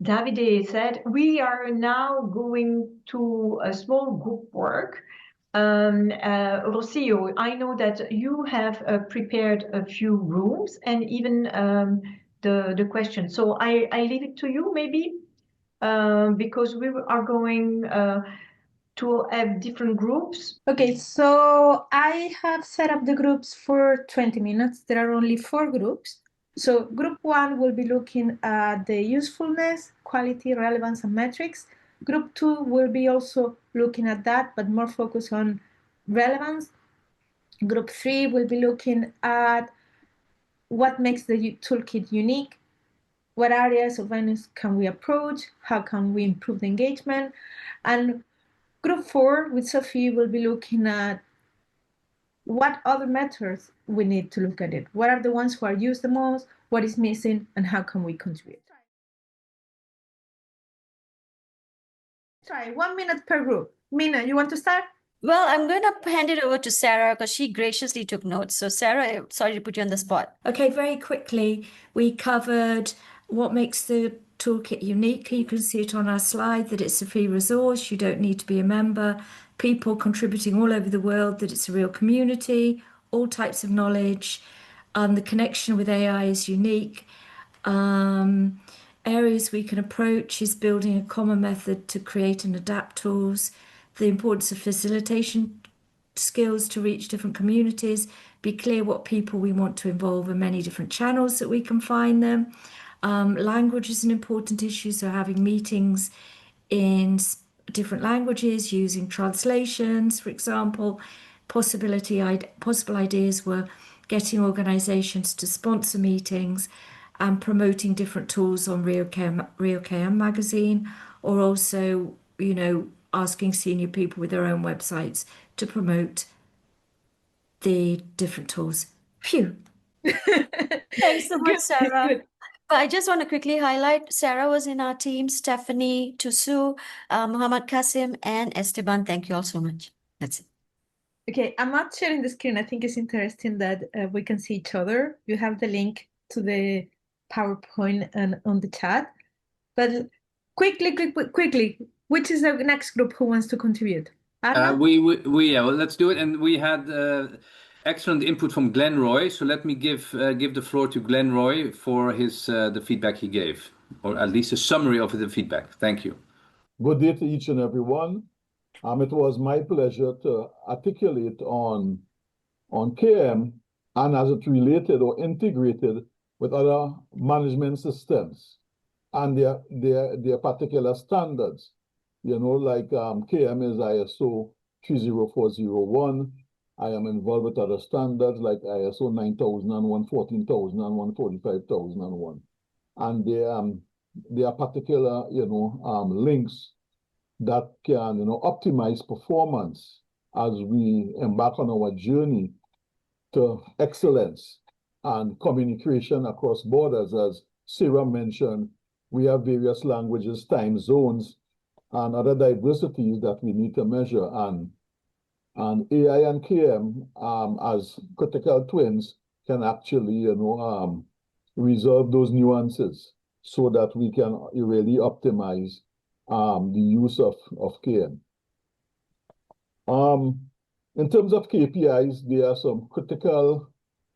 Davide said, we are now going to a small group work. Rocio, I know that you have prepared a few rooms and even the questions. So I leave it to you maybe, because we are going to have different groups. Okay, so I have set up the groups for 20 minutes. There are only 4 groups. So group 1 will be looking at the usefulness, quality, relevance, and metrics. Group 2 will be also looking at that, but more focused on relevance. Group 3 will be looking at what makes the toolkit unique, what areas of awareness can we approach, how can we improve the engagement. And Group 4 with Sophie will be looking at what other methods we need to look at it. What are the ones who are used the most, what is missing, and how can we contribute? Try 1 minute per group. Mina, you want to start? Well, I'm going to hand it over to Sarah because she graciously took notes. So Sarah, sorry to put you on the spot. Okay, very quickly, we covered what makes the toolkit unique. You can see it on our slide that it's a free resource. You don't need to be a member. People contributing all over the world, that it's a real community, all types of knowledge. The connection with AI is unique. Areas we can approach is building a common method to create and adapt tools, the importance of facilitation skills to reach different communities, be clear what people we want to involve in many different channels that we can find them. Language is an important issue, so having meetings in different languages, using translations, for example. Possible ideas were getting organizations to sponsor meetings and promoting different tools on RealKM magazine, or also, asking senior people with their own websites to promote the different tools. Phew. Thanks so much, Sarah. But I just want to quickly highlight, Sarah was in our team, Stephanie, Tusu, Mohammed, Kassem, and Esteban. Thank you all so much. That's it. Okay, I'm not sharing the screen. I think it's interesting that we can see each other. You have the link to the PowerPoint and on the chat. But quickly, which is the next group who wants to contribute? Well, let's do it. And we had excellent input from Glenn Roy. So let me give the floor to Glenn Roy for his the feedback he gave, or at least a summary of the feedback. Thank you. Good day to each and every one. It was my pleasure to articulate on KM and as it related or integrated with other management systems and their particular standards. Like KM is ISO 30401. I am involved with other standards like ISO 9001, 14001, 45001. And there are particular, links that can, optimize performance as we embark on our journey to excellence and communication across borders. As Sarah mentioned, we have various languages, time zones, and other diversities that we need to measure. And AI and KM, as critical twins, can actually, resolve those nuances so that we can really optimize the use of KM. In terms of KPIs, there are some critical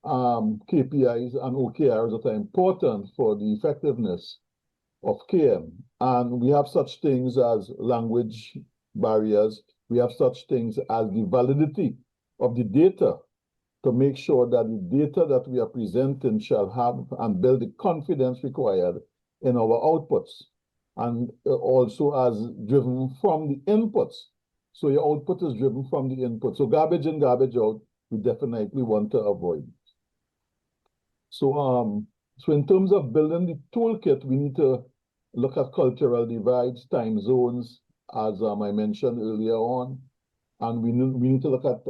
KPIs and OKRs that are important for the effectiveness of KM. And we have such things as language barriers. We have such things as the validity of the data to make sure that the data that we are presenting shall have and build the confidence required in our outputs, and also as driven from the inputs. So your output is driven from the input. So garbage in, garbage out, we definitely want to avoid. So in terms of building the toolkit, we need to look at cultural divides, time zones, as I mentioned earlier on. And we need to look at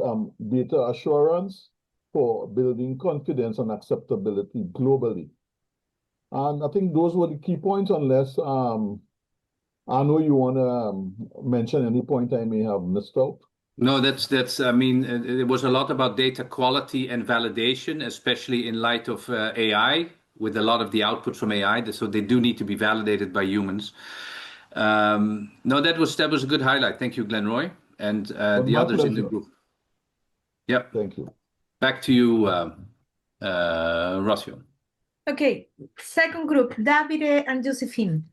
data assurance for building confidence and acceptability globally. And I think those were the key points, unless I know you want to mention any point I may have missed out. No, that's. I mean, it was a lot about data quality and validation, especially in light of AI, with a lot of the output from AI. So they do need to be validated by humans. No, that was a good highlight. Thank you, Glenn Roy, and the others in the group. Yep. Thank you. Back to you, Rocio. Okay, second group, Davide and Josephine.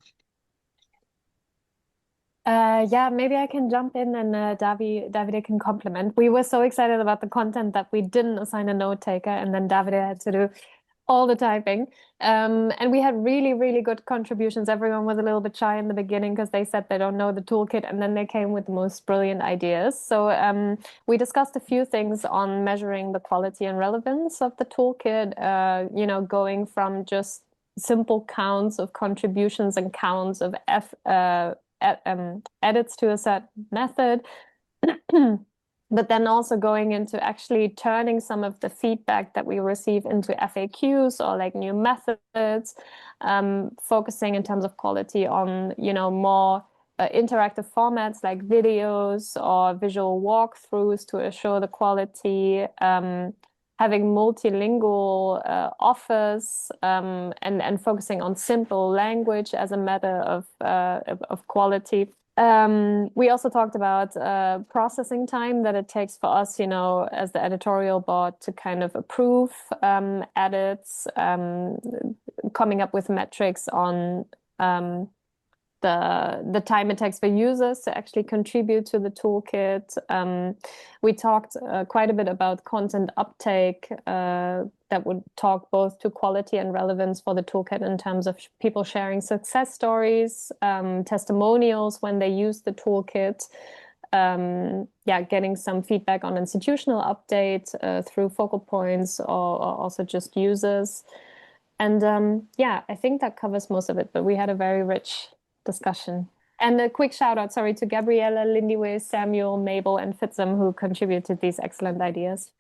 Yeah, maybe I can jump in and Davide can complement. We were so excited about the content that we didn't assign a note taker, and then Davide had to do all the typing. And we had really, really good contributions. Everyone was a little bit shy in the beginning because they said they don't know the toolkit, and then they came with the most brilliant ideas. So we discussed a few things on measuring the quality and relevance of the toolkit, you know, going from just simple counts of contributions and counts of edits to a certain method. But then also going into actually turning some of the feedback that we receive into FAQs or like new methods, focusing in terms of quality on, you know, more interactive formats like videos or visual walkthroughs to assure the quality, having multilingual offers, and focusing on simple language as a matter of quality. We also talked about processing time that it takes for us, you know, as the editorial board to kind of approve edits, coming up with metrics on the time it takes for users to actually contribute to the toolkit. We talked quite a bit about content uptake that would talk both to quality and relevance for the toolkit in terms of people sharing success stories, testimonials when they use the toolkit, getting some feedback on institutional update through focal points or also just users. And I think that covers most of it, but we had a very rich discussion. And a quick shout out, sorry, to Gabriella, Lindiwe, Samuel, Mabel, and Fitzum, who contributed these excellent ideas.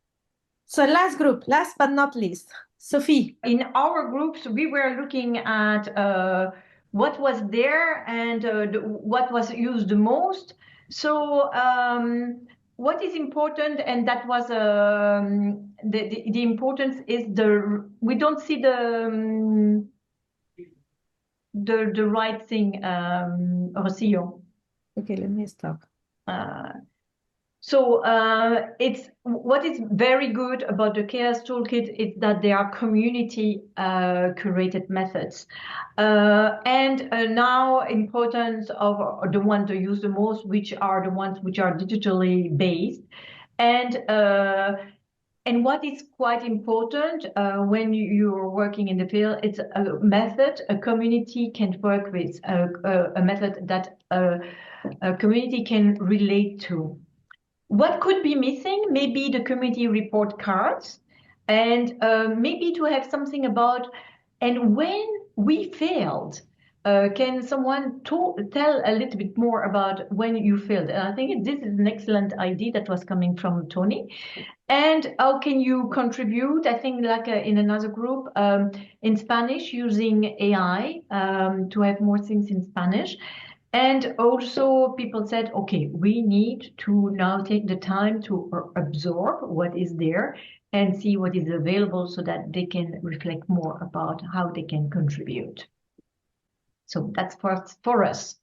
So last group, last but not least, Sophie. In our groups, we were looking at what was there and what was used the most. So what is important, and that was the importance is we don't see the right thing, Rosillo. Okay, let me stop. So it's what is very good about the KS Toolkit is that they are community curated methods, and now importance of the ones to use the most, which are the ones which are digitally based, and what is quite important when you're working in the field, it's a method a community can work with, a method that a community can relate to. What could be missing? Maybe the community report cards, and maybe to have something about, and when we failed, can someone tell a little bit more about when you failed? And I think this is an excellent idea that was coming from Tony. And how can you contribute? I think like in another group in Spanish, using AI to have more things in Spanish. And also people said, okay, we need to now take the time to absorb what is there and see what is available so that they can reflect more about how they can contribute. So that's for us.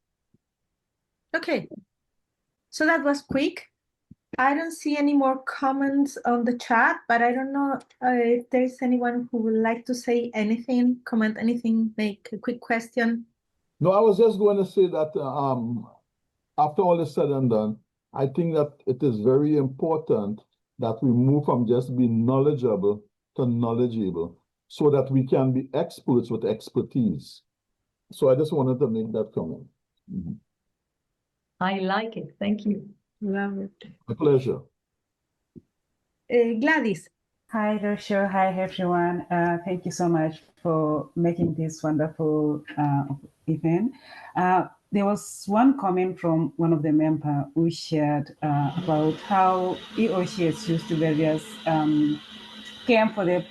Okay, so that was quick. I don't see any more comments on the chat, but I don't know if there's anyone who would like to say anything, comment anything, make a quick question. No, I was just going to say that after all is said and done, I think that it is very important that we move from just being knowledgeable to knowledgeable so that we can be experts with expertise. So I just wanted to make that comment. Mm-hmm. I like it. Thank you. Love it. A pleasure. Gladys. Hi, Rocio. Hi, everyone. Thank you so much for making this wonderful event. There was one comment from one of the members who shared about how he or she is used to various km4dev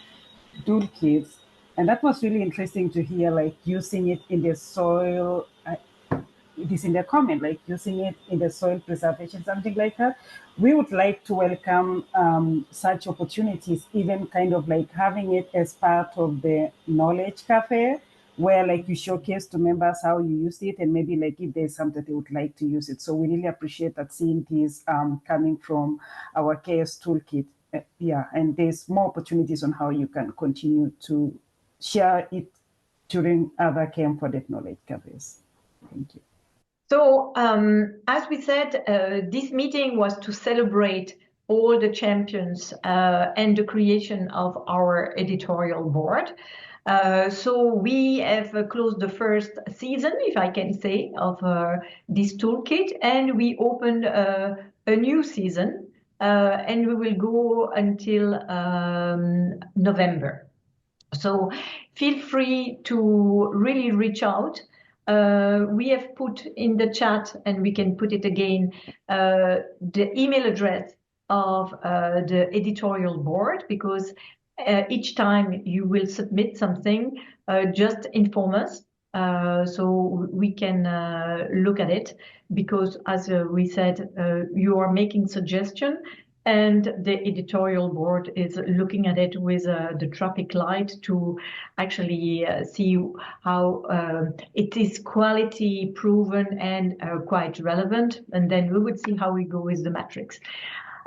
toolkits. And that was really interesting to hear, like using it in the soil. It is in the comment, like using it in the soil preservation, something like that. We would like to welcome such opportunities, even kind of like having it as part of the Knowledge Cafe, where like you showcase to members how you use it and maybe like if there's something they would like to use it. So we really appreciate that seeing this coming from our KS Toolkit. And there's more opportunities on how you can continue to share it during other km4dev Knowledge Cafes. Thank you. So as we said, this meeting was to celebrate all the champions and the creation of our editorial board. So we have closed the first season, if I can say, of this toolkit, and we opened a new season, and we will go until November. So feel free to really reach out. We have put in the chat, and we can put it again, the email address of the editorial board, because each time you will submit something, just inform us so we can look at it, because as we said, you are making suggestions, and the editorial board is looking at it with the traffic light to actually see how it is quality proven and quite relevant, and then we would see how we go with the metrics.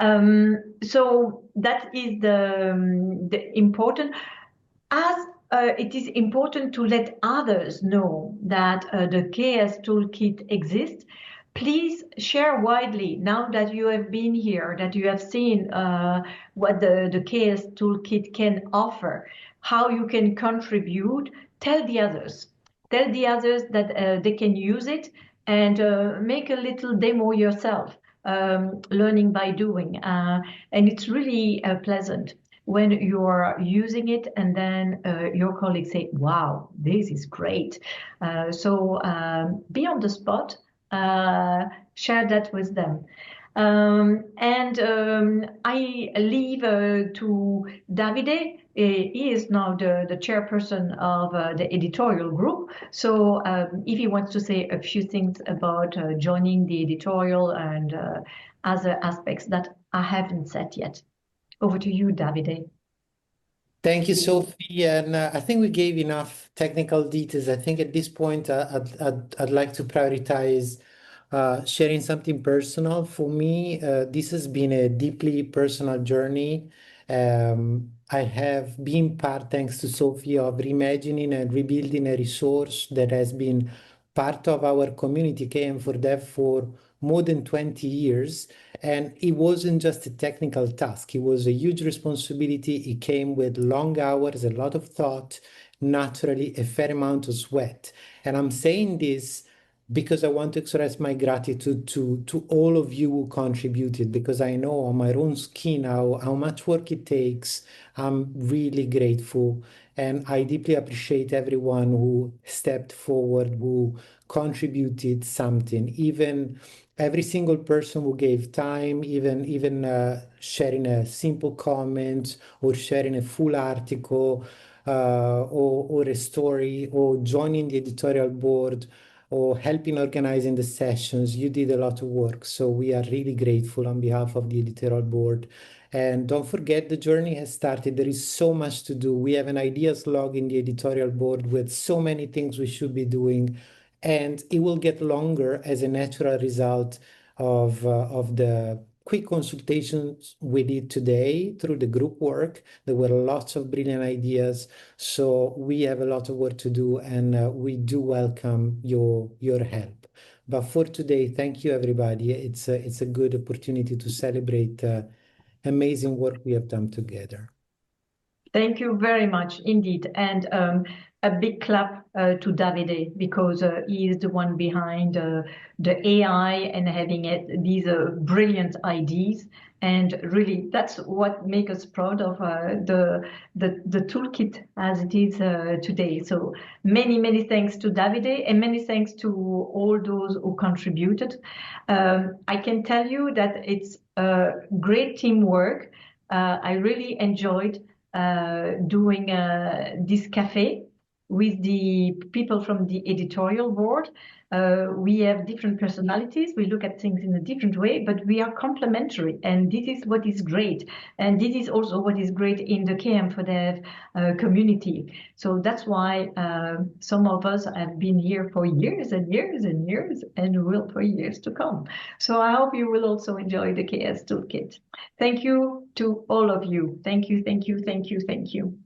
So that is the important. As it is important to let others know that the KS Toolkit exists, please share widely now that you have been here, that you have seen what the KS Toolkit can offer, how you can contribute. Tell the others. Tell the others that they can use it, and make a little demo yourself, learning by doing. And it's really pleasant when you're using it and then your colleagues say, wow, this is great. So be on the spot. Share that with them. I leave to Davide. He is now the chairperson of the editorial group. So if he wants to say a few things about joining the editorial and other aspects that I haven't said yet. Over to you, Davide. Thank you, Sophie. And I think we gave enough technical details. I think at this point, I'd like to prioritize sharing something personal. For me, this has been a deeply personal journey. I have been part, thanks to Sophie, of reimagining and rebuilding a resource that has been part of our community, km4dev, for more than 20 years. And it wasn't just a technical task. It was a huge responsibility. It came with long hours, a lot of thought, naturally a fair amount of sweat. And I'm saying this because I want to express my gratitude to all of you who contributed, because I know on my own skin how much work it takes. I'm really grateful. And I deeply appreciate everyone who stepped forward, who contributed something, even every single person who gave time, even sharing a simple comment or sharing a full article or a story, or joining the editorial board, or helping organizing the sessions. You did a lot of work. So we are really grateful on behalf of the editorial board. And don't forget, the journey has started. There is so much to do. We have an ideas log in the editorial board with so many things we should be doing. And it will get longer as a natural result of the quick consultations we did today through the group work. There were lots of brilliant ideas. So we have a lot of work to do, and we do welcome your help. But for today, thank you, everybody. It's a good opportunity to celebrate amazing work we have done together. Thank you very much indeed. And a big clap to Davide, because he is the one behind the AI and having these brilliant ideas. And really, that's what makes us proud of the toolkit as it is today. So many thanks to Davide, and many thanks to all those who contributed. I can tell you that it's great teamwork. I really enjoyed doing this cafe with the people from the editorial board. We have different personalities. We look at things in a different way, but we are complementary. And this is what is great. And this is also what is great in the km4dev community. So that's why some of us have been here for years and years and years, and will for years to come. So I hope you will also enjoy the KS Toolkit. Thank you to all of you. Thank you, thank you, thank you, thank you.